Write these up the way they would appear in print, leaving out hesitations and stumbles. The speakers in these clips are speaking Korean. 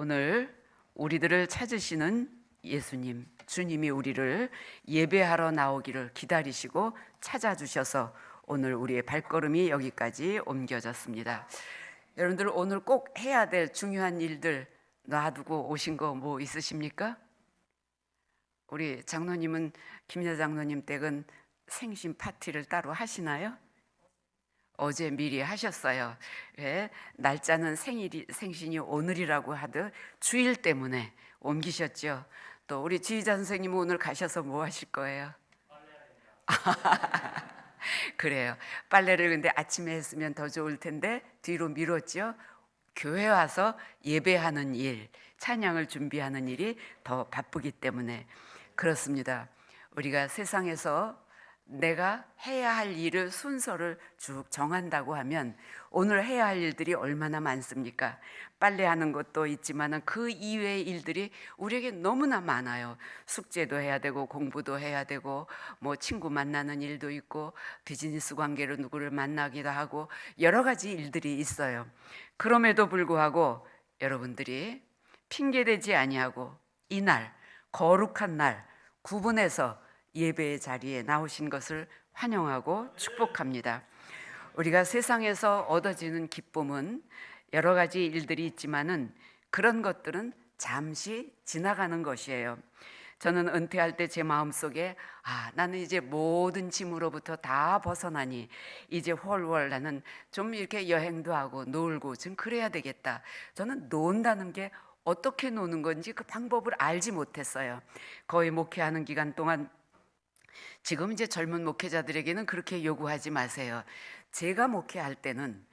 오늘 우리들을 찾으시는 예수님, 주님이 우리를 예배하러 나오기를 기다리시고 찾아주셔서 오늘 우리의 발걸음이 여기까지 옮겨졌습니다. 여러분들 오늘 꼭 해야 될 중요한 일들 놔두고 오신 거 뭐 있으십니까? 우리 장로님은 김여 장로님 댁은 생신 파티를 따로 하시나요? 어제 미리 하셨어요. 예, 날짜는 생신이 오늘이라고 하듯 주일 때문에 옮기셨죠. 또 우리 지휘자 선생님은 오늘 가셔서 뭐 하실 거예요? 그래요. 빨래를 근데 아침에 했으면 더 좋을 텐데 뒤로 미뤘죠. 교회 와서 예배하는 일, 찬양을 준비하는 일이 더 바쁘기 때문에 그렇습니다. 우리가 세상에서 내가 해야 할 일을 순서를 쭉 정한다고 하면 오늘 해야 할 일들이 얼마나 많습니까? 빨래하는 것도 있지만 그 이외의 일들이 우리에게 너무나 많아요. 숙제도 해야 되고 공부도 해야 되고 뭐 친구 만나는 일도 있고 비즈니스 관계로 누구를 만나기도 하고 여러 가지 일들이 있어요. 그럼에도 불구하고 여러분들이 핑계대지 아니하고 이날 거룩한 날 구분해서 예배의 자리에 나오신 것을 환영하고 축복합니다. 우리가 세상에서 얻어지는 기쁨은 여러 가지 일들이 있지만은 그런 것들은 잠시 지나가는 것이에요. 저는 은퇴할 때 제 마음속에 나는 이제 모든 짐으로부터 다 벗어나니 이제 훨훨 나는 좀 이렇게 여행도 하고 놀고 좀 그래야 되겠다. 저는 논다는 게 어떻게 노는 건지 그 방법을 알지 못했어요. 거의 목회하는 기간 동안 지금 이제 젊은 목회자들에게는 그렇게 요구하지 마세요. 제가 목회할 때는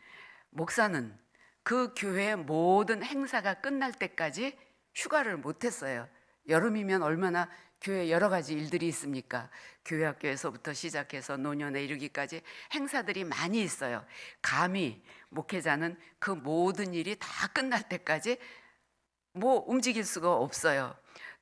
목사는 그 교회의 모든 행사가 끝날 때까지 휴가를 못했어요. 여름이면 얼마나 교회 여러 가지 일들이 있습니까? 교회 학교에서부터 시작해서 노년에 이르기까지 행사들이 많이 있어요. 감히 목회자는 그 모든 일이 다 끝날 때까지 뭐 움직일 수가 없어요.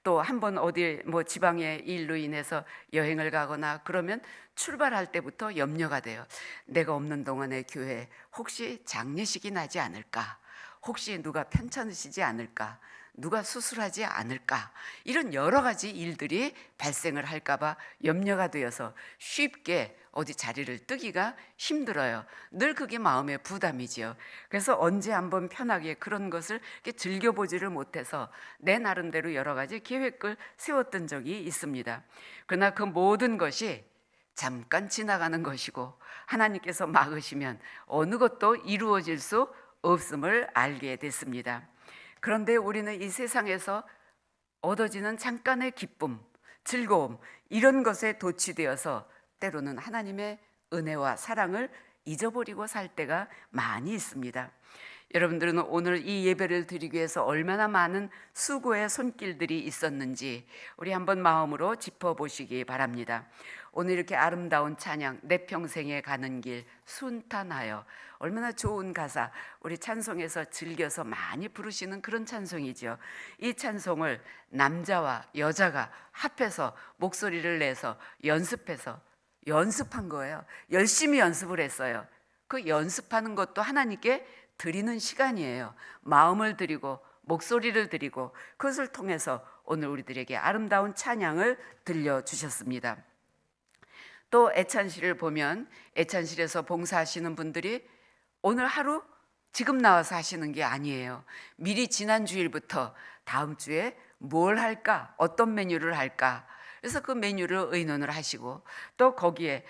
또 한 번 어디 뭐 지방의 일로 인해서 여행을 가거나 그러면 출발할 때부터 염려가 돼요. 내가 없는 동안에 교회 혹시 장례식이 나지 않을까? 혹시 누가 편찮으시지 않을까? 누가 수술하지 않을까? 이런 여러 가지 일들이 발생을 할까 봐 염려가 되어서 쉽게 어디 자리를 뜨기가 힘들어요. 늘 그게 마음의 부담이지요. 그래서 언제 한번 편하게 그런 것을 즐겨보지를 못해서 내 나름대로 여러 가지 계획을 세웠던 적이 있습니다. 그러나 그 모든 것이 잠깐 지나가는 것이고 하나님께서 막으시면 어느 것도 이루어질 수 없음을 알게 됐습니다. 그런데 우리는 이 세상에서 얻어지는 잠깐의 기쁨, 즐거움 이런 것에 도취되어서 때로는 하나님의 은혜와 사랑을 잊어버리고 살 때가 많이 있습니다. 여러분들은 오늘 이 예배를 드리기 위해서 얼마나 많은 수고의 손길들이 있었는지 우리 한번 마음으로 짚어보시기 바랍니다. 오늘 이렇게 아름다운 찬양 내 평생에 가는 길 순탄하여 얼마나 좋은 가사 우리 찬송에서 즐겨서 많이 부르시는 그런 찬송이죠. 이 찬송을 남자와 여자가 합해서 목소리를 내서 연습한 거예요. 열심히 연습을 했어요. 그 연습하는 것도 하나님께 드리는 시간이에요. 마음을 드리고 목소리를 드리고 그것을 통해서 오늘 우리들에게 아름다운 찬양을 들려주셨습니다. 또 애찬실을 보면 애찬실에서 봉사하시는 분들이 오늘 하루 지금 나와서 하시는 게 아니에요. 미리 지난 주일부터 다음 주에 뭘 할까? 어떤 메뉴를 할까? 그래서 그 메뉴를 의논을 하시고 또 거기에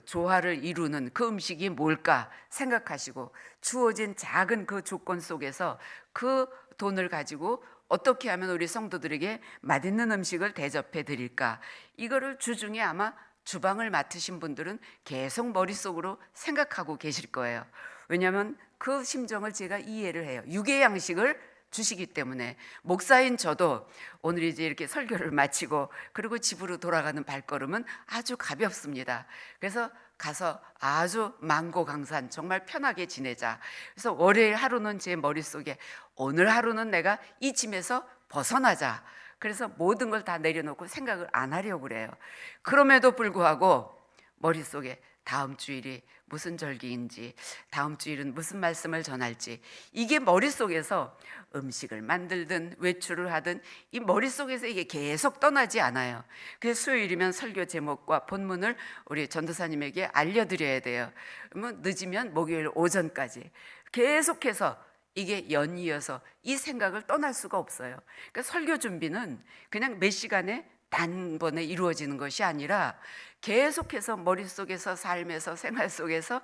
조화를 이루는 그 음식이 뭘까 생각하시고 주어진 작은 그 조건 속에서 그 돈을 가지고 어떻게 하면 우리 성도들에게 맛있는 음식을 대접해 드릴까? 이거를 주중에 아마 주방을 맡으신 분들은 계속 머릿속으로 생각하고 계실 거예요. 왜냐하면 그 심정을 제가 이해를 해요. 육의 양식을 주시기 때문에 목사인 저도 오늘 이제 이렇게 설교를 마치고 그리고 집으로 돌아가는 발걸음은 아주 가볍습니다. 그래서 가서 아주 만고강산 정말 편하게 지내자. 그래서 월요일 하루는 제 머릿속에 오늘 하루는 내가 이 짐에서 벗어나자. 그래서 모든 걸 다 내려놓고 생각을 안 하려고 그래요. 그럼에도 불구하고 머릿속에 다음 주일이 무슨 절기인지, 다음 주일은 무슨 말씀을 전할지, 이게 머릿속에서 음식을 만들든 외출을 하든 이 머릿속에서 이게 계속 떠나지 않아요. 그래서 수요일이면 설교 제목과 본문을 우리 전도사님에게 알려드려야 돼요. 그러면 늦으면 목요일 오전까지 계속해서 이게 연이어서 이 생각을 떠날 수가 없어요. 그러니까 설교 준비는 그냥 몇 시간에 단번에 이루어지는 것이 아니라 계속해서 머릿속에서, 삶에서, 생활 속에서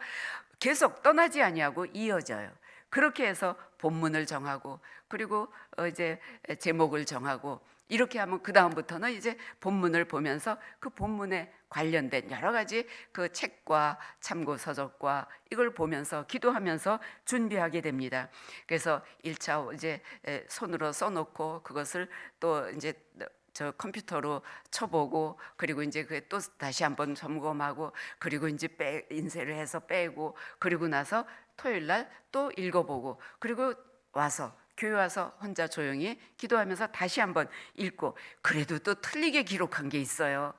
계속 떠나지 아니하고 이어져요. 그렇게 해서 본문을 정하고, 그리고 이제 제목을 정하고, 이렇게 하면 그 다음부터는 이제 본문을 보면서 그 본문에 관련된 여러 가지 그 책과 참고 서적과 이걸 보면서 기도하면서 준비하게 됩니다. 그래서 1차 이제 손으로 써놓고 그것을 또 이제 저 컴퓨터로 쳐보고, 그리고 이제 그 또 다시 한번 점검하고, 그리고 이제 인쇄를 해서 빼고, 그리고 나서 토요일 날 또 읽어보고, 그리고 와서 교회 와서 혼자 조용히 기도하면서 다시 한번 읽고, 그래도 또 틀리게 기록한 게 있어요.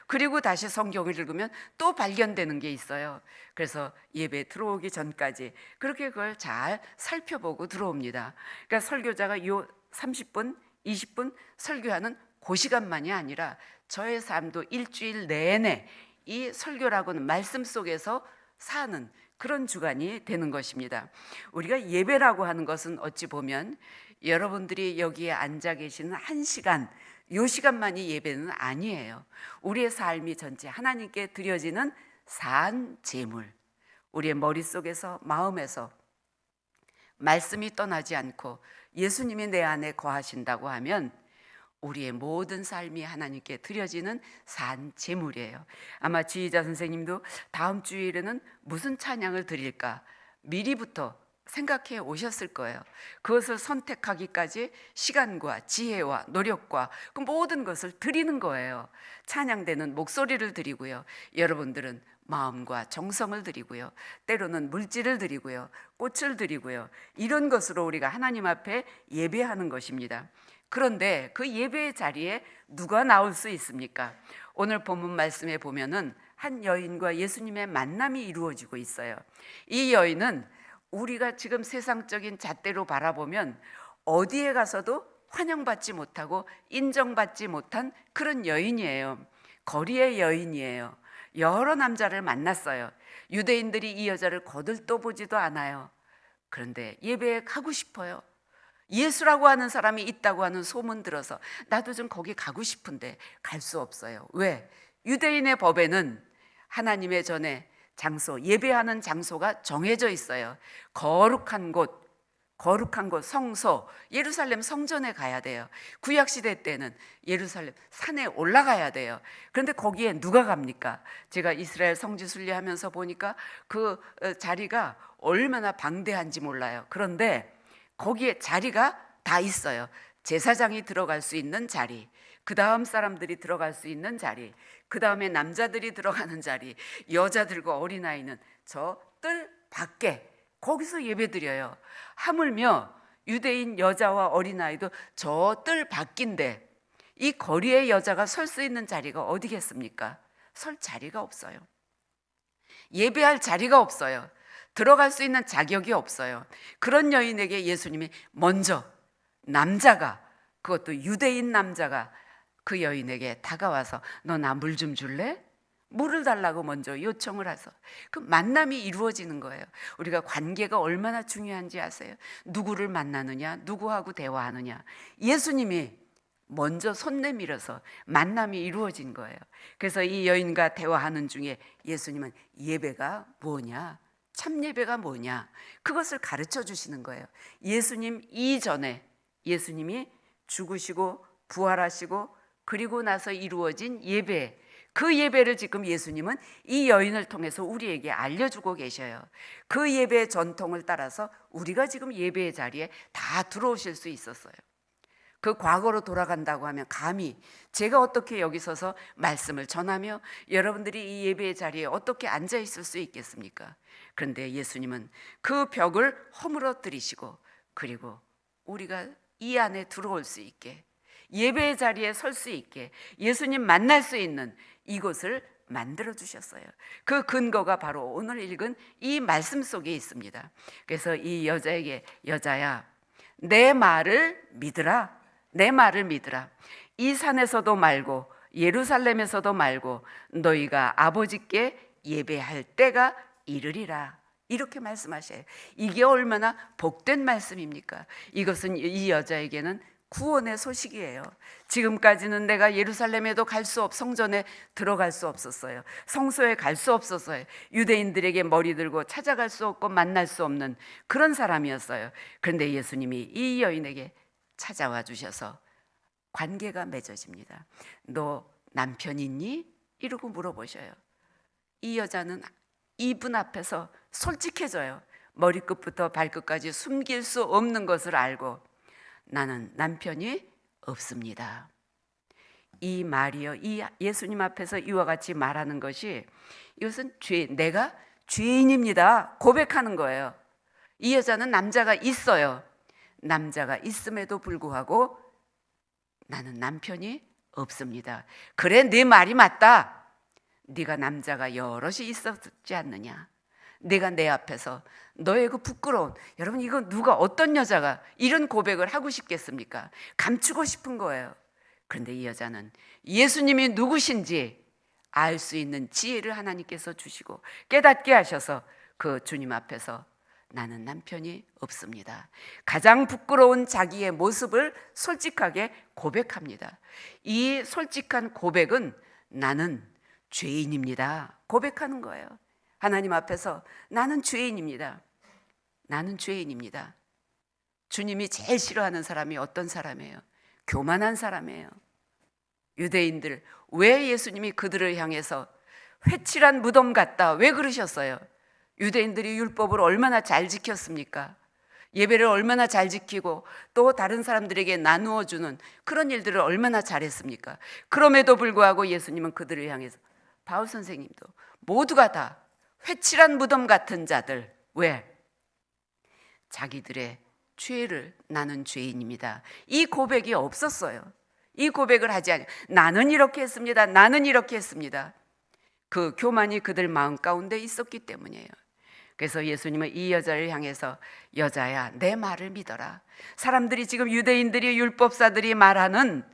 그리고 다시 성경을 읽으면 또 발견되는 게 있어요. 그래서 예배 들어오기 전까지 그렇게 그걸 잘 살펴보고 들어옵니다. 그러니까 설교자가 요 30분 20분 설교하는 그 시간만이 아니라 저의 삶도 일주일 내내 이 설교라고는 말씀 속에서 사는 그런 주간이 되는 것입니다. 우리가 예배라고 하는 것은 어찌 보면 여러분들이 여기에 앉아 계시는 한 시간, 요 시간만이 예배는 아니에요. 우리의 삶이 전체 하나님께 드려지는 산 제물, 우리의 머릿속에서, 마음에서 말씀이 떠나지 않고 예수님이 내 안에 거하신다고 하면 우리의 모든 삶이 하나님께 드려지는 산 제물이에요. 아마 지휘자 선생님도 다음 주일에는 무슨 찬양을 드릴까 미리부터 생각해 오셨을 거예요. 그것을 선택하기까지 시간과 지혜와 노력과 그 모든 것을 드리는 거예요. 찬양되는 목소리를 드리고요, 여러분들은 마음과 정성을 드리고요, 때로는 물질을 드리고요, 꽃을 드리고요, 이런 것으로 우리가 하나님 앞에 예배하는 것입니다. 그런데 그 예배의 자리에 누가 나올 수 있습니까? 오늘 본문 말씀에 보면은 한 여인과 예수님의 만남이 이루어지고 있어요. 이 여인은 우리가 지금 세상적인 잣대로 바라보면 어디에 가서도 환영받지 못하고 인정받지 못한 그런 여인이에요. 거리의 여인이에요. 여러 남자를 만났어요. 유대인들이 이 여자를 거들떠보지도 않아요. 그런데 예배에 가고 싶어요. 예수라고 하는 사람이 있다고 하는 소문 들어서 나도 좀 거기 가고 싶은데 갈 수 없어요. 왜? 유대인의 법에는 하나님의 전에 장소, 예배하는 장소가 정해져 있어요. 거룩한 곳, 성소, 예루살렘 성전에 가야 돼요. 구약시대 때는 예루살렘 산에 올라가야 돼요. 그런데 거기에 누가 갑니까? 제가 이스라엘 성지 순례하면서 보니까 그 자리가 얼마나 방대한지 몰라요. 그런데 거기에 자리가 다 있어요. 제사장이 들어갈 수 있는 자리, 그 다음 사람들이 들어갈 수 있는 자리, 그 다음에 남자들이 들어가는 자리, 여자들과 어린아이는 저 뜰 밖에 거기서 예배드려요. 하물며 유대인 여자와 어린아이도 저 뜰 밖인데 이 거리에 여자가 설 수 있는 자리가 어디겠습니까? 설 자리가 없어요. 예배할 자리가 없어요. 들어갈 수 있는 자격이 없어요. 그런 여인에게 예수님이 먼저 남자가, 그것도 유대인 남자가 그 여인에게 다가와서 너 나 물 좀 줄래? 물을 달라고 먼저 요청을 해서 그 만남이 이루어지는 거예요. 우리가 관계가 얼마나 중요한지 아세요? 누구를 만나느냐, 누구하고 대화하느냐, 예수님이 먼저 손 내밀어서 만남이 이루어진 거예요. 그래서 이 여인과 대화하는 중에 예수님은 예배가 뭐냐, 참 예배가 뭐냐, 그것을 가르쳐 주시는 거예요. 예수님 이전에 예수님이 죽으시고 부활하시고 그리고 나서 이루어진 예배, 그 예배를 지금 예수님은 이 여인을 통해서 우리에게 알려주고 계셔요. 그 예배의 전통을 따라서 우리가 지금 예배의 자리에 다 들어오실 수 있었어요. 그 과거로 돌아간다고 하면 감히 제가 어떻게 여기 서서 말씀을 전하며 여러분들이 이 예배의 자리에 어떻게 앉아 있을 수 있겠습니까? 그런데 예수님은 그 벽을 허물어뜨리시고 그리고 우리가 이 안에 들어올 수 있게, 예배의 자리에 설 수 있게, 예수님 만날 수 있는 이곳을 만들어 주셨어요. 그 근거가 바로 오늘 읽은 이 말씀 속에 있습니다. 그래서 이 여자에게, 여자야, 내 말을 믿으라. 내 말을 믿으라. 이 산에서도 말고 예루살렘에서도 말고 너희가 아버지께 예배할 때가 이르리라. 이렇게 말씀하셔요. 이게 얼마나 복된 말씀입니까? 이것은 이 여자에게는 구원의 소식이에요. 지금까지는 내가 예루살렘에도 성전에 들어갈 수 없었어요. 성소에 갈 수 없었어요. 유대인들에게 머리 들고 찾아갈 수 없고 만날 수 없는 그런 사람이었어요. 그런데 예수님이 이 여인에게 찾아와 주셔서 관계가 맺어집니다. 너 남편 있니? 이러고 물어보셔요. 이 여자는 이분 앞에서 솔직해져요. 머리끝부터 발끝까지 숨길 수 없는 것을 알고 나는 남편이 없습니다. 이 말이요, 이 예수님 앞에서 이와 같이 말하는 것이 이것은 내가 죄인입니다 고백하는 거예요. 이 여자는 남자가 있어요. 남자가 있음에도 불구하고 나는 남편이 없습니다. 그래, 네 말이 맞다. 네가 남자가 여럿이 있었지 않느냐. 네가 내 앞에서 너의 그 부끄러운, 여러분 이거 누가 어떤 여자가 이런 고백을 하고 싶겠습니까? 감추고 싶은 거예요. 그런데 이 여자는 예수님이 누구신지 알 수 있는 지혜를 하나님께서 주시고 깨닫게 하셔서 그 주님 앞에서 나는 남편이 없습니다. 가장 부끄러운 자기의 모습을 솔직하게 고백합니다. 이 솔직한 고백은 나는 죄인입니다 고백하는 거예요. 하나님 앞에서 나는 죄인입니다. 나는 죄인입니다. 주님이 제일 싫어하는 사람이 어떤 사람이에요? 교만한 사람이에요. 유대인들, 왜 예수님이 그들을 향해서 회칠한 무덤 같다, 왜 그러셨어요? 유대인들이 율법을 얼마나 잘 지켰습니까? 예배를 얼마나 잘 지키고 또 다른 사람들에게 나누어 주는 그런 일들을 얼마나 잘했습니까? 그럼에도 불구하고 예수님은 그들을 향해서, 바울 선생님도 모두가 다 회칠한 무덤 같은 자들, 왜? 자기들의 죄를, 나는 죄인입니다, 이 고백이 없었어요. 이 고백을 하지 않아요. 나는 이렇게 했습니다, 나는 이렇게 했습니다. 그 교만이 그들 마음 가운데 있었기 때문이에요. 그래서 예수님은 이 여자를 향해서 여자야, 내 말을 믿어라. 사람들이 지금 유대인들이, 율법사들이 말하는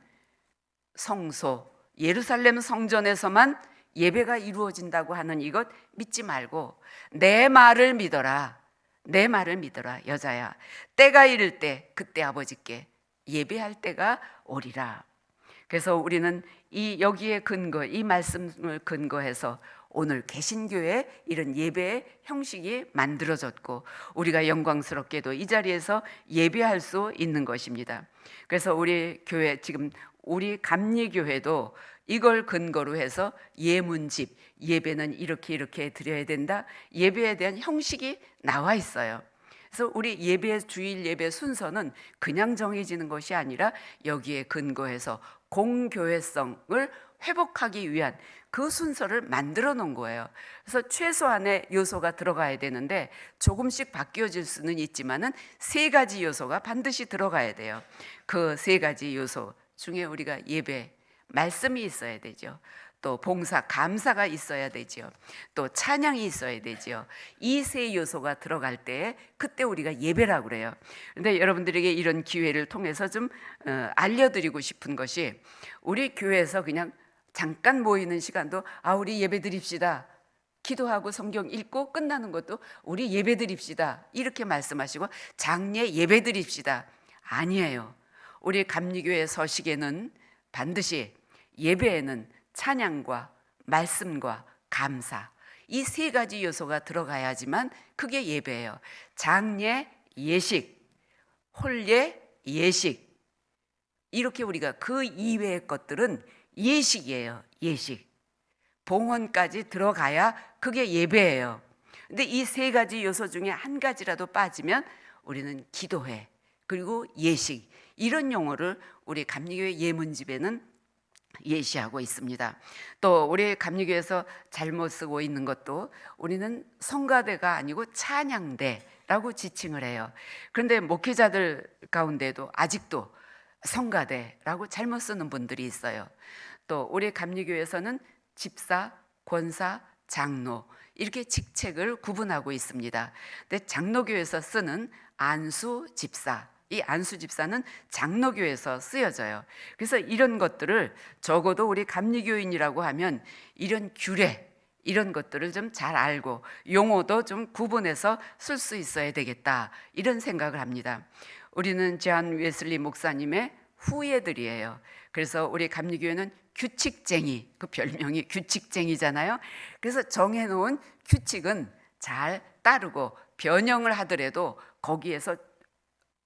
성소, 예루살렘 성전에서만 예배가 이루어진다고 하는 이것 믿지 말고 내 말을 믿어라. 내 말을 믿어라. 여자야, 때가 이를 때 그때 아버지께 예배할 때가 오리라. 그래서 우리는 여기에 근거, 이 말씀을 근거해서 오늘 개신교회 이런 예배의 형식이 만들어졌고 우리가 영광스럽게도 이 자리에서 예배할 수 있는 것입니다. 그래서 우리 교회, 지금 우리 감리교회도 이걸 근거로 해서 예문집, 예배는 이렇게 드려야 된다, 예배에 대한 형식이 나와 있어요. 그래서 우리 주일 예배 순서는 그냥 정해지는 것이 아니라 여기에 근거해서 공교회성을 회복하기 위한 그 순서를 만들어 놓은 거예요. 그래서 최소한의 요소가 들어가야 되는데 조금씩 바뀌어질 수는 있지만은 3가지 요소가 반드시 들어가야 돼요. 그 3가지 요소 중에 우리가 예배, 말씀이 있어야 되죠. 또 봉사, 감사가 있어야 되죠. 또 찬양이 있어야 되죠. 이 3 요소가 들어갈 때 그때 우리가 예배라고 그래요. 그런데 여러분들에게 이런 기회를 통해서 좀 알려드리고 싶은 것이, 우리 교회에서 그냥 잠깐 모이는 시간도 우리 예배 드립시다, 기도하고 성경 읽고 끝나는 것도 우리 예배 드립시다 이렇게 말씀하시고 장례 예배 드립시다, 아니에요. 우리 감리교회 서식에는 반드시 예배에는 찬양과 말씀과 감사, 이 3가지 요소가 들어가야지만 그게 예배예요. 장례, 예식, 혼례, 예식, 이렇게 우리가 그 이외의 것들은 예식이에요. 예식, 봉헌까지 들어가야 그게 예배예요. 근데 이 3가지 요소 중에 한 가지라도 빠지면 우리는 기도회, 그리고 예식, 이런 용어를 우리 감리교회 예문집에는 예시하고 있습니다. 또 우리 감리교회에서 잘못 쓰고 있는 것도, 우리는 성가대가 아니고 찬양대라고 지칭을 해요. 그런데 목회자들 가운데도 아직도 성가대라고 잘못 쓰는 분들이 있어요. 또 우리 감리교회에서는 집사, 권사, 장로 이렇게 직책을 구분하고 있습니다. 근데 장로교에서 쓰는 안수 집사, 이 안수 집사는 장로교에서 쓰여져요. 그래서 이런 것들을 적어도 우리 감리교인이라고 하면 이런 규례, 이런 것들을 좀 잘 알고 용어도 좀 구분해서 쓸 수 있어야 되겠다, 이런 생각을 합니다. 우리는 존 웨슬리 목사님의 후예들이에요. 그래서 우리 감리교회는 규칙쟁이, 그 별명이 규칙쟁이잖아요. 그래서 정해놓은 규칙은 잘 따르고 변형을 하더라도 거기에서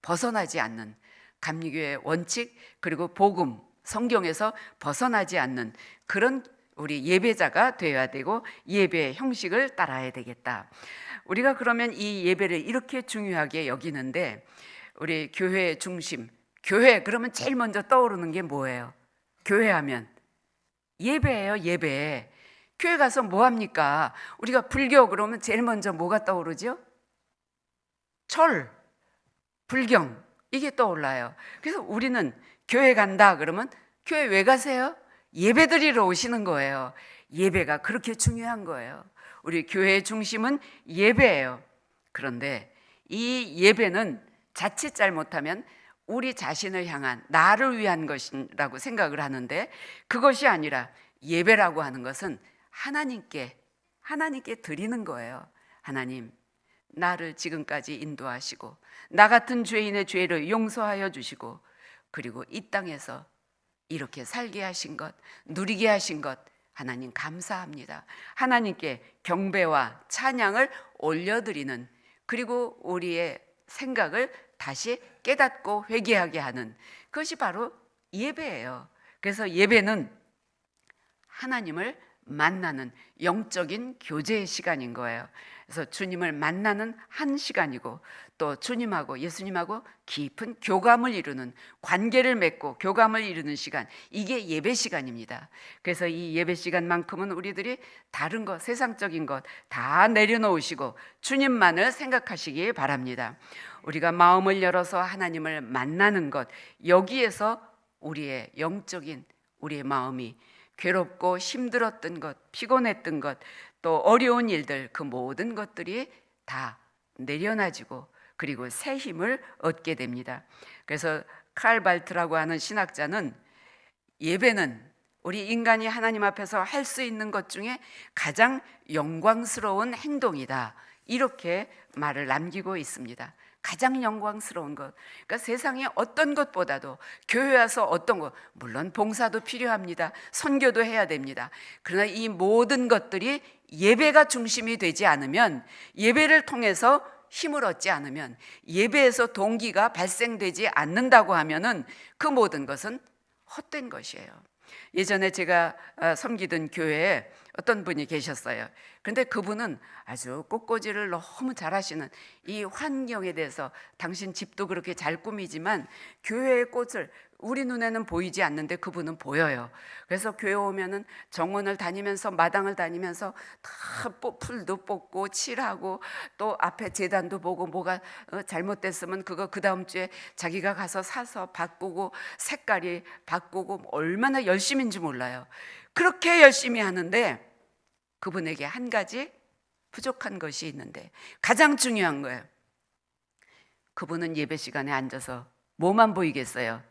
벗어나지 않는, 감리교회의 원칙 그리고 복음, 성경에서 벗어나지 않는 그런 우리 예배자가 되어야 되고 예배의 형식을 따라야 되겠다. 우리가 그러면 이 예배를 이렇게 중요하게 여기는데, 우리 교회의 중심, 교회 그러면 제일 먼저 떠오르는 게 뭐예요? 교회하면 예배예요. 예배. 교회 가서 뭐 합니까? 우리가 불교 그러면 제일 먼저 뭐가 떠오르죠? 절, 불경, 이게 떠올라요. 그래서 우리는 교회 간다 그러면 교회 왜 가세요? 예배 드리러 오시는 거예요. 예배가 그렇게 중요한 거예요. 우리 교회의 중심은 예배예요. 그런데 이 예배는 자칫 잘못하면 우리 자신을 향한, 나를 위한 것이라고 생각을 하는데, 그것이 아니라 예배라고 하는 것은 하나님께 드리는 거예요. 하나님, 나를 지금까지 인도하시고 나 같은 죄인의 죄를 용서하여 주시고, 그리고 이 땅에서 이렇게 살게 하신 것, 누리게 하신 것, 하나님 감사합니다. 하나님께 경배와 찬양을 올려드리는, 그리고 우리의 생각을 다시 깨닫고 회개하게 하는, 그것이 바로 예배예요. 그래서 예배는 하나님을 만나는 영적인 교제의 시간인 거예요. 그래서 주님을 만나는 한 시간이고, 또 주님하고 예수님하고 깊은 교감을 이루는, 관계를 맺고 교감을 이루는 시간, 이게 예배 시간입니다. 그래서 이 예배 시간만큼은 우리들이 다른 것, 세상적인 것 다 내려놓으시고 주님만을 생각하시기 바랍니다. 우리가 마음을 열어서 하나님을 만나는 것, 여기에서 우리의 영적인, 우리의 마음이 괴롭고 힘들었던 것, 피곤했던 것, 또 어려운 일들, 그 모든 것들이 다 내려놔지고 그리고 새 힘을 얻게 됩니다. 그래서 칼 발트라고 하는 신학자는 예배는 우리 인간이 하나님 앞에서 할 수 있는 것 중에 가장 영광스러운 행동이다, 이렇게 말을 남기고 있습니다. 가장 영광스러운 것, 그러니까 세상에 어떤 것보다도 교회 와서 어떤 것, 물론 봉사도 필요합니다. 선교도 해야 됩니다. 그러나 이 모든 것들이 예배가 중심이 되지 않으면, 예배를 통해서 힘을 얻지 않으면, 예배에서 동기가 발생되지 않는다고 하면은 그 모든 것은 헛된 것이에요. 예전에 제가 섬기던 교회에 어떤 분이 계셨어요. 그런데 그분은 아주 꽃꽂이를 너무 잘하시는, 이 환경에 대해서, 당신 집도 그렇게 잘 꾸미지만 교회의 꽃을 우리 눈에는 보이지 않는데 그분은 보여요. 그래서 교회 오면은 정원을 다니면서, 마당을 다니면서 다 풀도 뽑고 칠하고, 또 앞에 제단도 보고 뭐가 잘못됐으면 그거 그 다음 주에 자기가 가서 사서 바꾸고, 색깔이 바꾸고, 얼마나 열심인지 몰라요. 그렇게 열심히 하는데 그분에게 한 가지 부족한 것이 있는데, 가장 중요한 거예요. 그분은 예배 시간에 앉아서 뭐만 보이겠어요?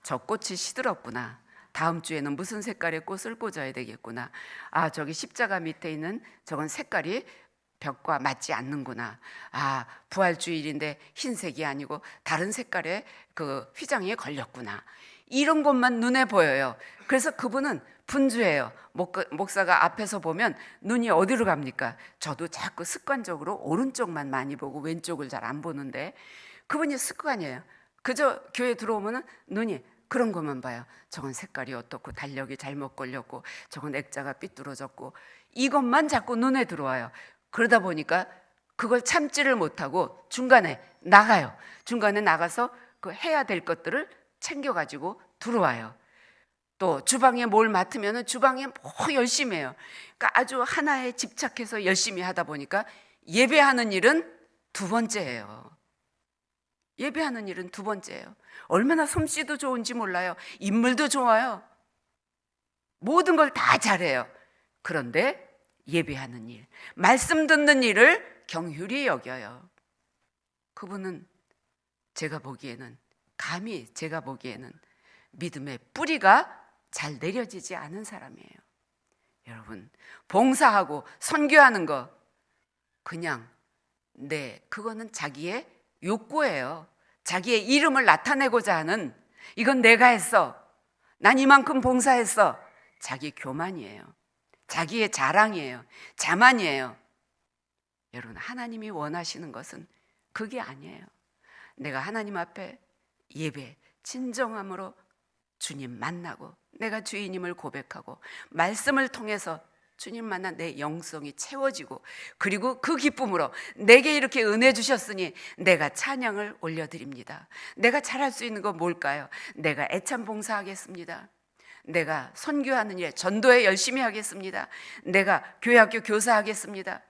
저 꽃이 시들었구나. 다음 주에는 무슨 색깔의 꽃을 꽂아야 되겠구나. 아, 저기 십자가 밑에 있는 저건 색깔이 벽과 맞지 않는구나. 아, 부활주일인데 흰색이 아니고 다른 색깔의 그 휘장에 걸렸구나. 이런 것만 눈에 보여요. 그래서 그분은 분주해요. 목사가 앞에서 보면 눈이 어디로 갑니까? 저도 자꾸 습관적으로 오른쪽만 많이 보고 왼쪽을 잘 안 보는데, 그분이 습관이에요. 그저 교회 들어오면 눈이 그런 것만 봐요. 저건 색깔이 어떻고, 달력이 잘못 걸렸고, 저건 액자가 삐뚤어졌고, 이것만 자꾸 눈에 들어와요. 그러다 보니까 그걸 참지를 못하고 중간에 나가요. 중간에 나가서 그 해야 될 것들을 챙겨가지고 들어와요. 또 주방에 뭘 맡으면 주방에 뭐 열심히 해요. 그러니까 아주 하나에 집착해서 열심히 하다 보니까 예배하는 일은 두 번째예요. 예배하는 일은 두 번째예요. 얼마나 솜씨도 좋은지 몰라요. 인물도 좋아요. 모든 걸 다 잘해요. 그런데 예배하는 일, 말씀 듣는 일을 경휼히 여겨요. 그분은 감히 제가 보기에는 믿음의 뿌리가 잘 내려지지 않은 사람이에요. 여러분, 봉사하고 선교하는 거 그냥 그거는 자기의 욕구예요. 자기의 이름을 나타내고자 하는, 이건 내가 했어, 난 이만큼 봉사했어, 자기 교만이에요. 자기의 자랑이에요. 자만이에요. 여러분, 하나님이 원하시는 것은 그게 아니에요. 내가 하나님 앞에 예배, 진정함으로 주님 만나고 내가 주인임을 고백하고 말씀을 통해서 주님 만나 내 영성이 채워지고, 그리고 그 기쁨으로 내게 이렇게 은혜 주셨으니 내가 찬양을 올려드립니다. 내가 잘할 수 있는 건 뭘까요? 내가 애참 봉사하겠습니다. 내가 선교하는 일, 전도에 열심히 하겠습니다. 내가 교회학교 교사하겠습니다.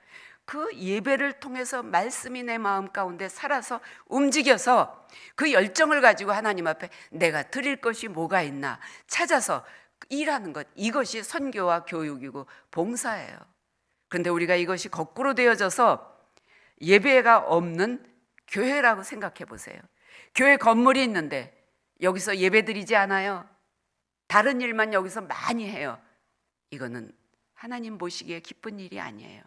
그 예배를 통해서 말씀이 내 마음 가운데 살아서 움직여서 그 열정을 가지고 하나님 앞에 내가 드릴 것이 뭐가 있나 찾아서 일하는 것, 이것이 선교와 교육이고 봉사예요. 그런데 우리가 이것이 거꾸로 되어져서 예배가 없는 교회라고 생각해 보세요. 교회 건물이 있는데 여기서 예배 드리지 않아요. 다른 일만 여기서 많이 해요. 이거는 하나님 보시기에 기쁜 일이 아니에요.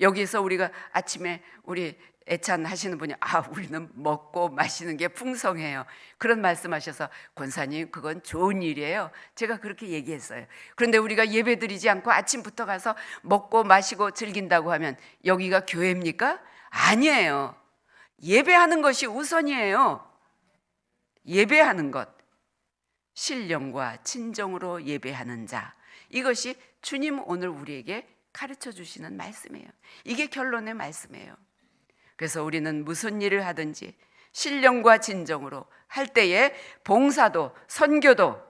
여기서 우리가 아침에 우리 애찬 하시는 분이 우리는 먹고 마시는 게 풍성해요, 그런 말씀하셔서 권사님 그건 좋은 일이에요, 제가 그렇게 얘기했어요. 그런데 우리가 예배 드리지 않고 아침부터 가서 먹고 마시고 즐긴다고 하면 여기가 교회입니까? 아니에요. 예배하는 것이 우선이에요. 예배하는 것, 신령과 진정으로 예배하는 자, 이것이 주님 오늘 우리에게 가르쳐 주시는 말씀이에요. 이게 결론의 말씀이에요. 그래서 우리는 무슨 일을 하든지 신령과 진정으로 할 때에 봉사도 선교도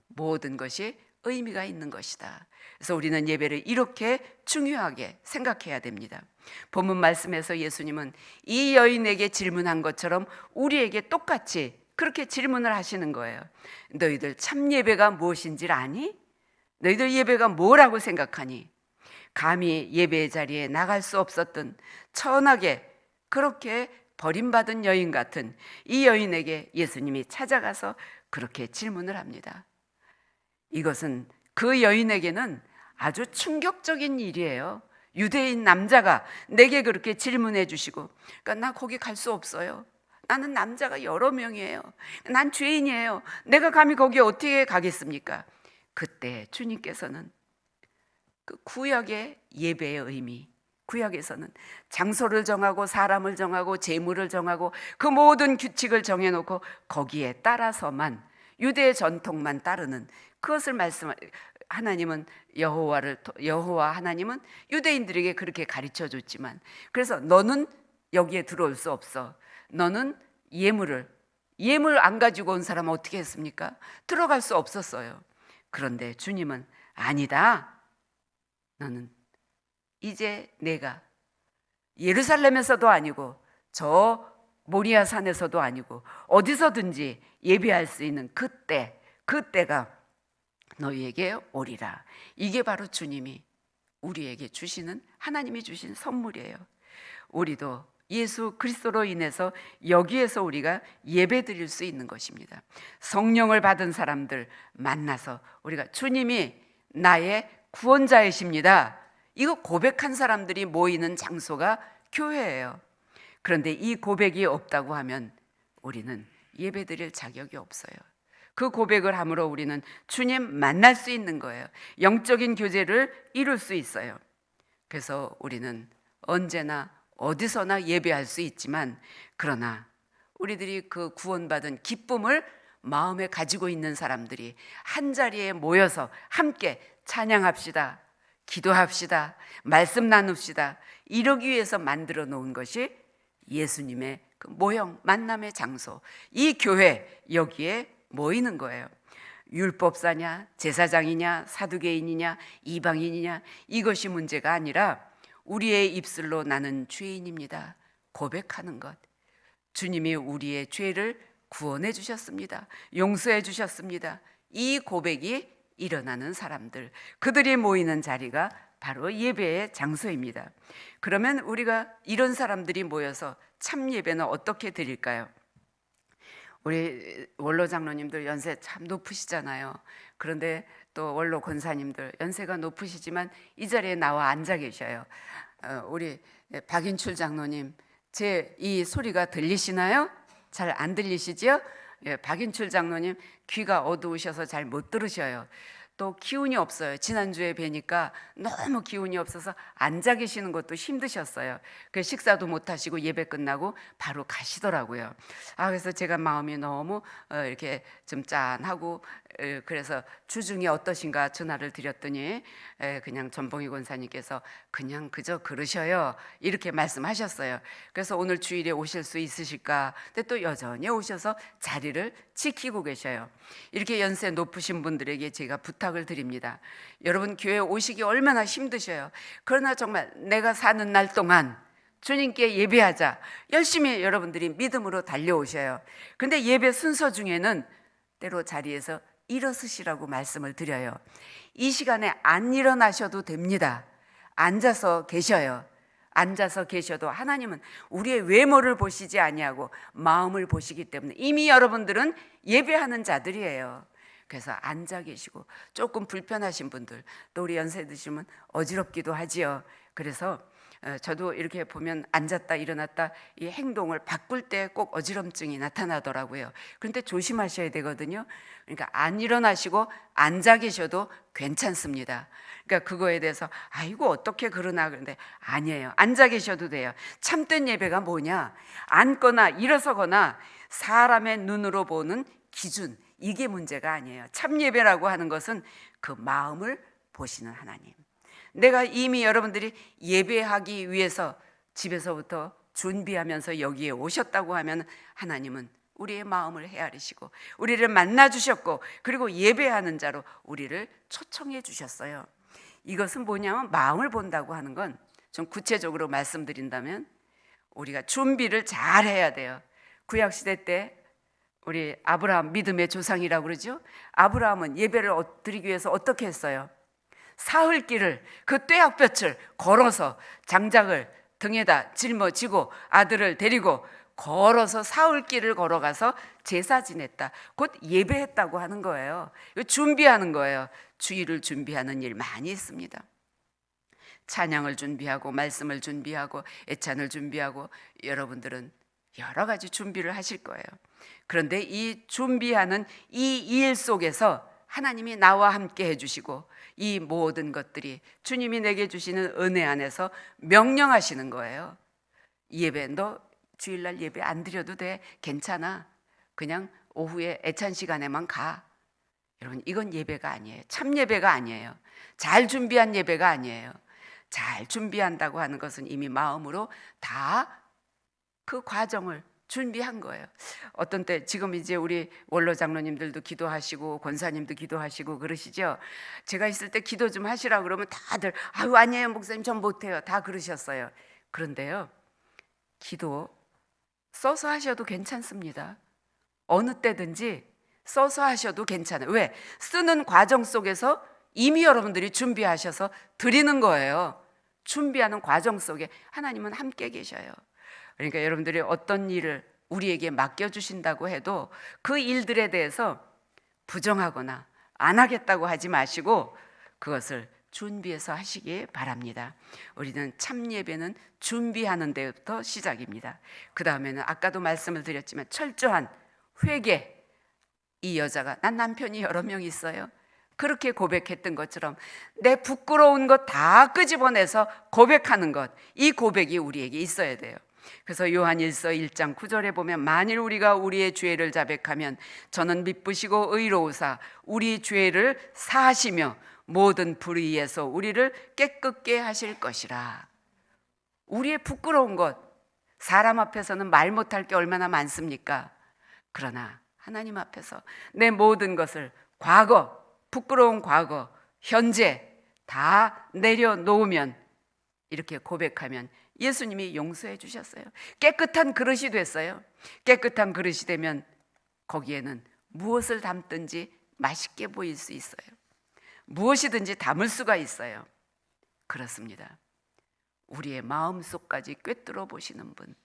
모든 것이 의미가 있는 것이다. 그래서 우리는 예배를 이렇게 중요하게 생각해야 됩니다. 본문 말씀에서 예수님은 이 여인에게 질문한 것처럼 우리에게 똑같이 그렇게 질문을 하시는 거예요. 너희들 참 예배가 무엇인지 아니? 너희들 예배가 뭐라고 생각하니? 감히 예배의 자리에 나갈 수 없었던 천하게 그렇게 버림받은 여인 같은 이 여인에게 예수님이 찾아가서 그렇게 질문을 합니다. 이것은 그 여인에게는 아주 충격적인 일이에요. 유대인 남자가 내게 그렇게 질문해 주시고, 그러니까 나 거기 갈 수 없어요. 나는 남자가 여러 명이에요. 난 죄인이에요. 내가 감히 거기 어떻게 가겠습니까? 그때 주님께서는 그 구약의 예배의 의미, 구약에서는 장소를 정하고 사람을 정하고 재물을 정하고 그 모든 규칙을 정해놓고 거기에 따라서만, 유대의 전통만 따르는 그것을 하나님은 여호와 하나님은 유대인들에게 그렇게 가르쳐 줬지만, 그래서 너는 여기에 들어올 수 없어. 너는 예물 안 가지고 온 사람은 어떻게 했습니까? 들어갈 수 없었어요. 그런데 주님은 아니다. 너는 이제 내가 예루살렘에서도 아니고 저 모리아 산에서도 아니고 어디서든지 예배할 수 있는 그때가 너희에게 오리라. 이게 바로 주님이 우리에게 주시는, 하나님이 주신 선물이에요. 우리도 예수 그리스도로 인해서 여기에서 우리가 예배 드릴 수 있는 것입니다. 성령을 받은 사람들 만나서 우리가 주님이 나의 구원자이십니다, 이거 고백한 사람들이 모이는 장소가 교회예요. 그런데 이 고백이 없다고 하면 우리는 예배 드릴 자격이 없어요. 그 고백을 함으로 우리는 주님 만날 수 있는 거예요. 영적인 교제를 이룰 수 있어요. 그래서 우리는 언제나 어디서나 예배할 수 있지만, 그러나 우리들이 그 구원받은 기쁨을 마음에 가지고 있는 사람들이 한 자리에 모여서 함께 찬양합시다, 기도합시다, 말씀 나눕시다, 이러기 위해서 만들어 놓은 것이 예수님의 그 모형, 만남의 장소, 이 교회, 여기에 모이는 거예요. 율법사냐, 제사장이냐, 사두개인이냐, 이방인이냐, 이것이 문제가 아니라 우리의 입술로 나는 죄인입니다 고백하는 것, 주님이 우리의 죄를 구원해 주셨습니다, 용서해 주셨습니다, 이 고백이 일어나는 사람들, 그들이 모이는 자리가 바로 예배의 장소입니다. 그러면 우리가 이런 사람들이 모여서 참 예배는 어떻게 드릴까요? 우리 원로 장로님들 연세 참 높으시잖아요. 그런데 또 원로 권사님들 연세가 높으시지만 이 자리에 나와 앉아 계셔요. 우리 박인출 장로님, 제 이 소리가 들리시나요? 잘 안 들리시죠? 박인출 장로님 귀가 어두우셔서 잘 못 들으셔요. 또 기운이 없어요. 지난주에 뵈니까 너무 기운이 없어서 앉아 계시는 것도 힘드셨어요. 그 식사도 못 하시고 예배 끝나고 바로 가시더라고요. 그래서 제가 마음이 너무 이렇게 좀 짠하고, 그래서 주중에 어떠신가 전화를 드렸더니 그냥 전봉희 권사님께서 그냥 그저 그러셔요, 이렇게 말씀하셨어요. 그래서 오늘 주일에 오실 수 있으실까? 근데 또 여전히 오셔서 자리를 지키고 계셔요. 이렇게 연세 높으신 분들에게 제가 부탁을 드립니다. 여러분 교회 오시기 얼마나 힘드셔요. 그러나 정말 내가 사는 날 동안 주님께 예배하자 열심히 여러분들이 믿음으로 달려오셔요. 근데 예배 순서 중에는 때로 자리에서 일어서시라고 말씀을 드려요. 이 시간에 안 일어나셔도 됩니다. 앉아서 계셔요. 앉아서 계셔도 하나님은 우리의 외모를 보시지 아니하고 마음을 보시기 때문에 이미 여러분들은 예배하는 자들이에요. 그래서 앉아 계시고, 조금 불편하신 분들, 또 우리 연세 드시면 어지럽기도 하지요. 그래서 저도 이렇게 보면 앉았다 일어났다 이 행동을 바꿀 때 꼭 어지럼증이 나타나더라고요. 그런데 조심하셔야 되거든요. 그러니까 안 일어나시고 앉아 계셔도 괜찮습니다. 그러니까 그거에 대해서 아이고 어떻게 그러나, 그런데 아니에요. 앉아 계셔도 돼요. 참된 예배가 뭐냐? 앉거나 일어서거나 사람의 눈으로 보는 기준, 이게 문제가 아니에요. 참 예배라고 하는 것은 그 마음을 보시는 하나님. 내가 이미 여러분들이 예배하기 위해서 집에서부터 준비하면서 여기에 오셨다고 하면 하나님은 우리의 마음을 헤아리시고 우리를 만나 주셨고, 그리고 예배하는 자로 우리를 초청해 주셨어요. 이것은 뭐냐면, 마음을 본다고 하는 건 좀 구체적으로 말씀드린다면 우리가 준비를 잘 해야 돼요. 구약시대 때 우리 아브라함, 믿음의 조상이라고 그러죠. 아브라함은 예배를 드리기 위해서 어떻게 했어요? 사흘길을, 그 뙤약볕을 걸어서 장작을 등에다 짊어지고 아들을 데리고 걸어서 사흘길을 걸어가서 제사 지냈다. 곧 예배했다고 하는 거예요. 준비하는 거예요. 주일을 준비하는 일 많이 있습니다. 찬양을 준비하고 말씀을 준비하고 애찬을 준비하고 여러분들은 여러 가지 준비를 하실 거예요. 그런데 이 준비하는 이 일 속에서 하나님이 나와 함께 해주시고 이 모든 것들이 주님이 내게 주시는 은혜 안에서 명령하시는 거예요. 예배, 너 주일날 예배 안 드려도 돼, 괜찮아, 그냥 오후에 애찬 시간에만 가. 여러분, 이건 예배가 아니에요. 참 예배가 아니에요. 잘 준비한 예배가 아니에요. 잘 준비한다고 하는 것은 이미 마음으로 다 그 과정을 준비한 거예요. 어떤 때 지금 이제 우리 원로 장로님들도 기도하시고 권사님도 기도하시고 그러시죠. 제가 있을 때 기도 좀 하시라 그러면 다들 아유 아니에요 목사님 전 못해요, 다 그러셨어요. 그런데요, 기도 써서 하셔도 괜찮습니다. 어느 때든지 써서 하셔도 괜찮아요. 왜? 쓰는 과정 속에서 이미 여러분들이 준비하셔서 드리는 거예요. 준비하는 과정 속에 하나님은 함께 계셔요. 그러니까 여러분들이 어떤 일을 우리에게 맡겨주신다고 해도 그 일들에 대해서 부정하거나 안 하겠다고 하지 마시고 그것을 준비해서 하시기 바랍니다. 우리는 참 예배는 준비하는 데부터 시작입니다. 그 다음에는 아까도 말씀을 드렸지만 철저한 회개. 이 여자가 난 남편이 여러 명 있어요, 그렇게 고백했던 것처럼 내 부끄러운 것 다 끄집어내서 고백하는 것, 이 고백이 우리에게 있어야 돼요. 그래서 요한일서 1장 9절에 보면 만일 우리가 우리의 죄를 자백하면 저는 미쁘시고 의로우사 우리 죄를 사하시며 모든 불의에서 우리를 깨끗게 하실 것이라. 우리의 부끄러운 것, 사람 앞에서는 말 못할 게 얼마나 많습니까? 그러나 하나님 앞에서 내 모든 것을, 과거, 부끄러운 과거, 현재 다 내려놓으면, 이렇게 고백하면 예수님이 용서해 주셨어요. 깨끗한 그릇이 됐어요. 깨끗한 그릇이 되면 거기에는 무엇을 담든지 맛있게 보일 수 있어요. 무엇이든지 담을 수가 있어요. 그렇습니다. 우리의 마음속까지 꿰뚫어 보시는 분.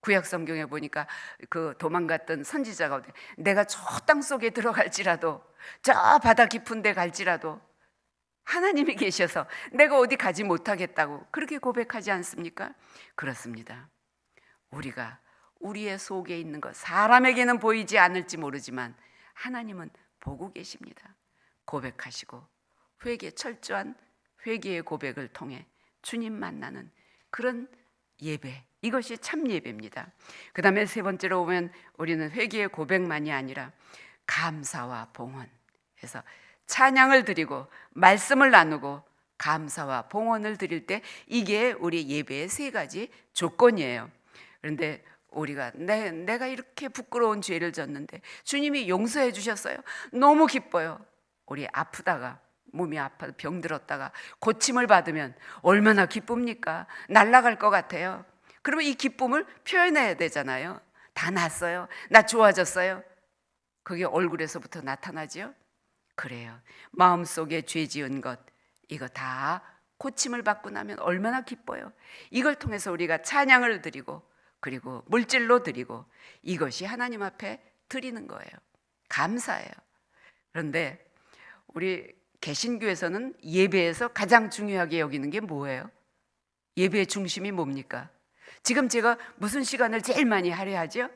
구약 성경에 보니까 그 도망갔던 선지자가 내가 저 땅 속에 들어갈지라도, 저 바다 깊은 데 갈지라도 하나님이 계셔서 내가 어디 가지 못하겠다고 그렇게 고백하지 않습니까? 그렇습니다. 우리가 우리의 속에 있는 것, 사람에게는 보이지 않을지 모르지만 하나님은 보고 계십니다. 고백하시고 철저한 회개의 고백을 통해 주님 만나는 그런 예배, 이것이 참 예배입니다. 그 다음에 세 번째로 보면 우리는 회개의 고백만이 아니라 감사와 봉헌해서 찬양을 드리고 말씀을 나누고 감사와 봉헌을 드릴 때 이게 우리 예배의 세 가지 조건이에요. 그런데 우리가 내가 이렇게 부끄러운 죄를 졌는데 주님이 용서해 주셨어요. 너무 기뻐요. 우리 아프다가 몸이 아파서 병들었다가 고침을 받으면 얼마나 기쁩니까? 날아갈 것 같아요. 그러면 이 기쁨을 표현해야 되잖아요. 다 났어요. 나 좋아졌어요. 그게 얼굴에서부터 나타나죠. 그래요. 마음속에 죄 지은 것, 이거 다 고침을 받고 나면 얼마나 기뻐요. 이걸 통해서 우리가 찬양을 드리고 그리고 물질로 드리고 이것이 하나님 앞에 드리는 거예요. 감사해요. 그런데 우리 개신교에서는 예배에서 가장 중요하게 여기는 게 뭐예요? 예배의 중심이 뭡니까? 지금 제가 무슨 시간을 제일 많이 할애하죠?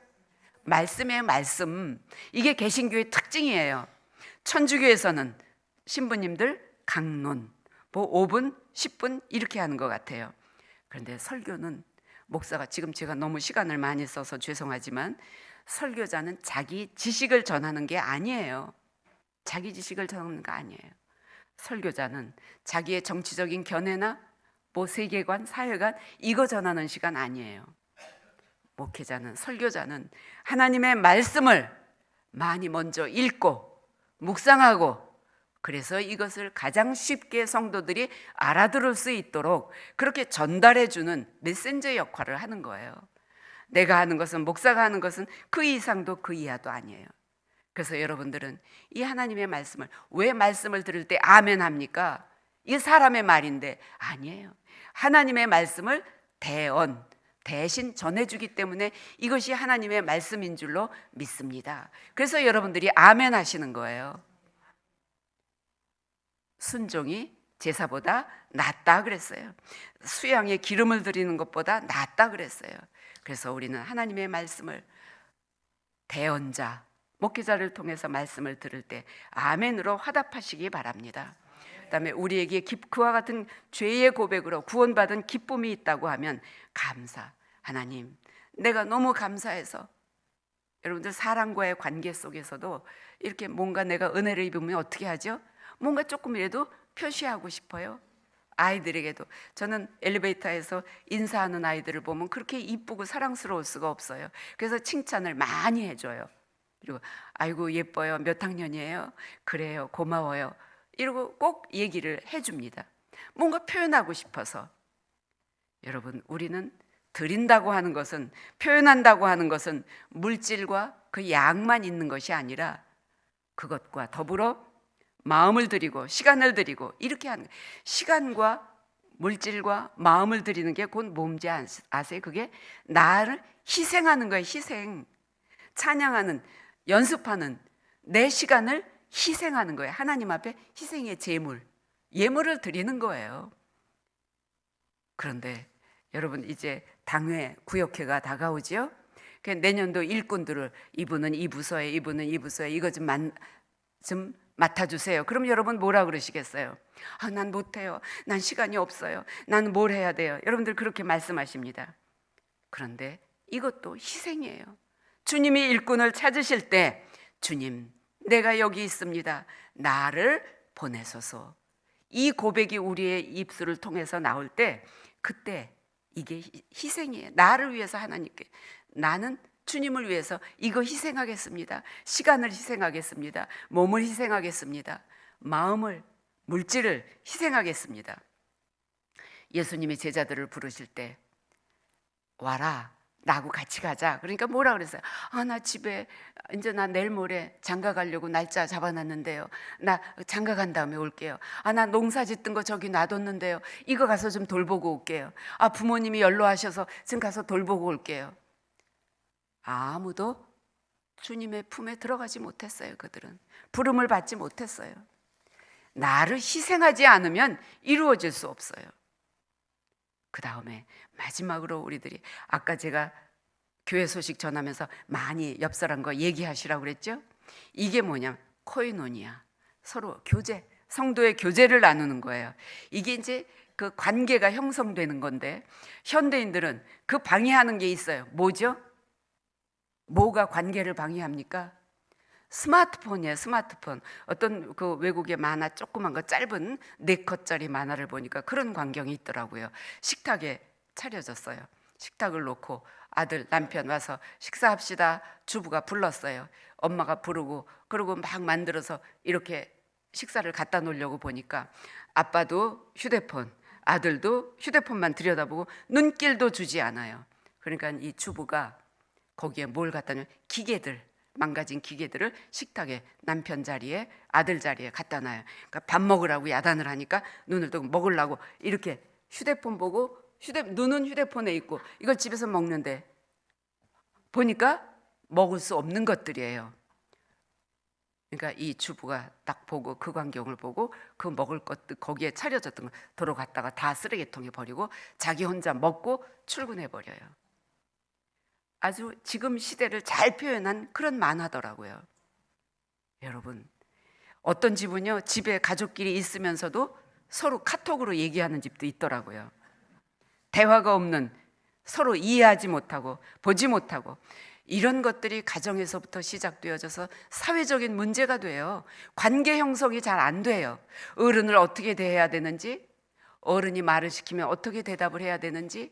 말씀이에요. 말씀. 이게 개신교의 특징이에요. 천주교에서는 신부님들 강론 뭐 5분, 10분 이렇게 하는 것 같아요. 그런데 설교는 목사가, 지금 제가 너무 시간을 많이 써서 죄송하지만 설교자는 자기 지식을 전하는 게 아니에요. 자기 지식을 전하는 거 아니에요. 설교자는 자기의 정치적인 견해나 뭐 세계관, 사회관 이거 전하는 시간 아니에요. 목회자는, 설교자는 하나님의 말씀을 많이 먼저 읽고 묵상하고 그래서 이것을 가장 쉽게 성도들이 알아들을 수 있도록 그렇게 전달해 주는 메신저 역할을 하는 거예요. 내가 하는 것은, 목사가 하는 것은 그 이상도 그 이하도 아니에요. 그래서 여러분들은 이 하나님의 말씀을, 왜 말씀을 들을 때 아멘 합니까? 이게 사람의 말인데 아니에요. 하나님의 말씀을 대신 전해주기 때문에 이것이 하나님의 말씀인 줄로 믿습니다. 그래서 여러분들이 아멘 하시는 거예요. 순종이 제사보다 낫다 그랬어요. 수양에 기름을 드리는 것보다 낫다 그랬어요. 그래서 우리는 하나님의 말씀을 대언자, 목회자를 통해서 말씀을 들을 때 아멘으로 화답하시기 바랍니다. 그다음에 우리에게 그와 같은 죄의 고백으로 구원받은 기쁨이 있다고 하면 감사. 하나님, 내가 너무 감사해서. 여러분들 사람과의 관계 속에서도 이렇게 뭔가 내가 은혜를 입으면 어떻게 하죠? 뭔가 조금이라도 표시하고 싶어요. 아이들에게도. 저는 엘리베이터에서 인사하는 아이들을 보면 그렇게 이쁘고 사랑스러울 수가 없어요. 그래서 칭찬을 많이 해줘요. 그리고 아이고 예뻐요. 몇 학년이에요? 그래요. 고마워요. 이러고 꼭 얘기를 해줍니다. 뭔가 표현하고 싶어서. 여러분, 우리는 드린다고 하는 것은, 표현한다고 하는 것은 물질과 그 양만 있는 것이 아니라 그것과 더불어 마음을 드리고 시간을 드리고 이렇게 하는, 시간과 물질과 마음을 드리는 게 곧 뭔지 아세요? 그게 나를 희생하는 거예요. 희생. 찬양하는, 연습하는 내 시간을 희생하는 거예요. 하나님 앞에 희생의 제물, 예물을 드리는 거예요. 그런데 여러분, 이제 당회, 구역회가 다가오죠. 내년도 일꾼들을 이분은 이 부서에, 이분은 이 부서에 이거 좀 맡아주세요. 그럼 여러분 뭐라 그러시겠어요? 아, 난 못해요. 난 시간이 없어요. 나는 뭘 해야 돼요? 여러분들 그렇게 말씀하십니다. 그런데 이것도 희생이에요. 주님이 일꾼을 찾으실 때 주님, 내가 여기 있습니다. 나를 보내소서. 이 고백이 우리의 입술을 통해서 나올 때 그때 이게 희생이에요. 나를 위해서 하나님께, 나는 주님을 위해서 이거 희생하겠습니다. 시간을 희생하겠습니다. 몸을 희생하겠습니다. 마음을, 물질을 희생하겠습니다. 예수님이 제자들을 부르실 때 와라, 나하고 같이 가자. 그러니까 뭐라 그랬어요? 나 집에 이제 나 내일 모레 장가 가려고 날짜 잡아놨는데요. 나 장가 간 다음에 올게요. 나 농사 짓던 거 저기 놔뒀는데요. 이거 가서 좀 돌보고 올게요. 부모님이 연로하셔서 지금 가서 돌보고 올게요. 아무도 주님의 품에 들어가지 못했어요. 그들은 부름을 받지 못했어요. 나를 희생하지 않으면 이루어질 수 없어요. 그 다음에 마지막으로 우리들이 아까 제가 교회 소식 전하면서 많이 옆 사람과 얘기하시라고 그랬죠? 이게 뭐냐면 코이노니아, 서로 교제, 성도의 교제를 나누는 거예요. 이게 이제 그 관계가 형성되는 건데, 현대인들은 그 방해하는 게 있어요. 뭐죠? 뭐가 관계를 방해합니까? 스마트폰이에요. 스마트폰. 어떤 그 외국의 만화, 조그만 거 짧은 4컷짜리 만화를 보니까 그런 광경이 있더라고요. 식탁에 차려졌어요. 식탁을 놓고 아들, 남편 와서 식사합시다. 주부가 불렀어요. 엄마가 부르고, 그러고 막 만들어서 이렇게 식사를 갖다 놓으려고 보니까 아빠도 휴대폰, 아들도 휴대폰만 들여다보고 눈길도 주지 않아요. 그러니까 이 주부가 거기에 뭘 갖다 놓으면 기계들, 망가진 기계들을 식탁에 남편 자리에 아들 자리에 갖다 놔요. 그러니까 밥 먹으라고 야단을 하니까 눈을 뜨고 먹으려고 이렇게 휴대폰 보고 눈은 휴대폰에 있고 이걸 집에서 먹는데 보니까 먹을 수 없는 것들이에요. 그러니까 이 주부가 딱 보고 그 광경을 보고 그 먹을 것들 거기에 차려졌던 걸 도로 갔다가 다 쓰레기통에 버리고 자기 혼자 먹고 출근해 버려요. 아주 지금 시대를 잘 표현한 그런 만화더라고요. 여러분, 어떤 집은요, 집에 가족끼리 있으면서도 서로 카톡으로 얘기하는 집도 있더라고요. 대화가 없는, 서로 이해하지 못하고 보지 못하고, 이런 것들이 가정에서부터 시작되어져서 사회적인 문제가 돼요. 관계 형성이 잘 안 돼요. 어른을 어떻게 대해야 되는지, 어른이 말을 시키면 어떻게 대답을 해야 되는지.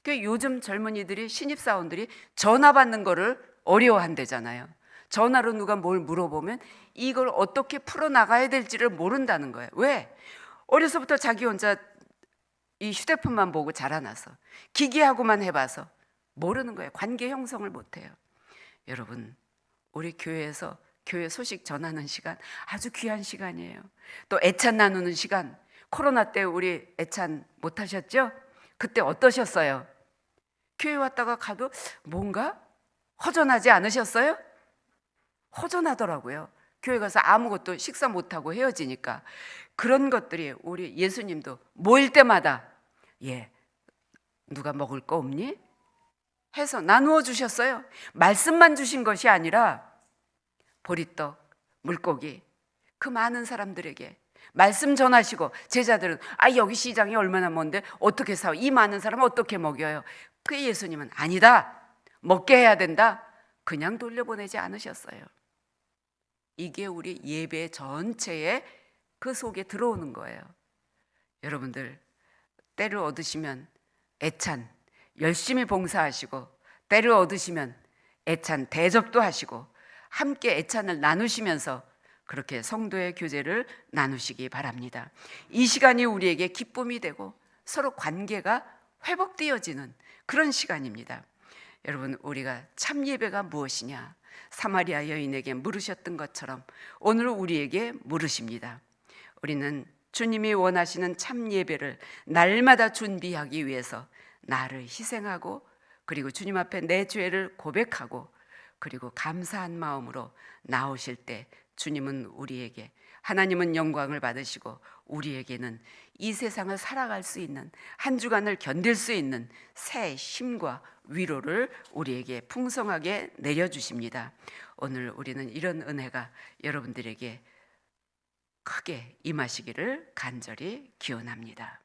요즘 젊은이들이, 신입사원들이 전화 받는 거를 어려워한대잖아요. 전화로 누가 뭘 물어보면 이걸 어떻게 풀어나가야 될지를 모른다는 거예요. 왜? 어려서부터 자기 혼자 이 휴대폰만 보고 자라나서 기계하고만 해봐서 모르는 거예요. 관계 형성을 못해요. 여러분, 우리 교회에서 교회 소식 전하는 시간 아주 귀한 시간이에요. 또 애찬 나누는 시간, 코로나 때 우리 애찬 못 하셨죠? 그때 어떠셨어요? 교회 왔다가 가도 뭔가 허전하지 않으셨어요? 허전하더라고요. 교회 가서 아무것도 식사 못하고 헤어지니까. 그런 것들이 우리 예수님도 모일 때마다 누가 먹을 거 없니? 해서 나누어 주셨어요. 말씀만 주신 것이 아니라 보리떡, 물고기, 그 많은 사람들에게 말씀 전하시고, 제자들은 여기 시장이 얼마나 먼데 어떻게 사오? 이 많은 사람 어떻게 먹여요? 그 예수님은 아니다, 먹게 해야 된다, 그냥 돌려보내지 않으셨어요. 이게 우리 예배 전체에 그 속에 들어오는 거예요. 여러분들, 때를 얻으시면 애찬 열심히 봉사하시고, 때를 얻으시면 애찬 대접도 하시고, 함께 애찬을 나누시면서 그렇게 성도의 교제를 나누시기 바랍니다. 이 시간이 우리에게 기쁨이 되고 서로 관계가 회복되어지는 그런 시간입니다. 여러분, 우리가 참 예배가 무엇이냐, 사마리아 여인에게 물으셨던 것처럼 오늘 우리에게 물으십니다. 우리는 주님이 원하시는 참 예배를 날마다 준비하기 위해서 나를 희생하고, 그리고 주님 앞에 내 죄를 고백하고, 그리고 감사한 마음으로 나오실 때 주님은 우리에게, 하나님은 영광을 받으시고 우리에게는 이 세상을 살아갈 수 있는, 한 주간을 견딜 수 있는 새 힘과 위로를 우리에게 풍성하게 내려주십니다. 오늘 우리는 이런 은혜가 여러분들에게 크게 임하시기를 간절히 기원합니다.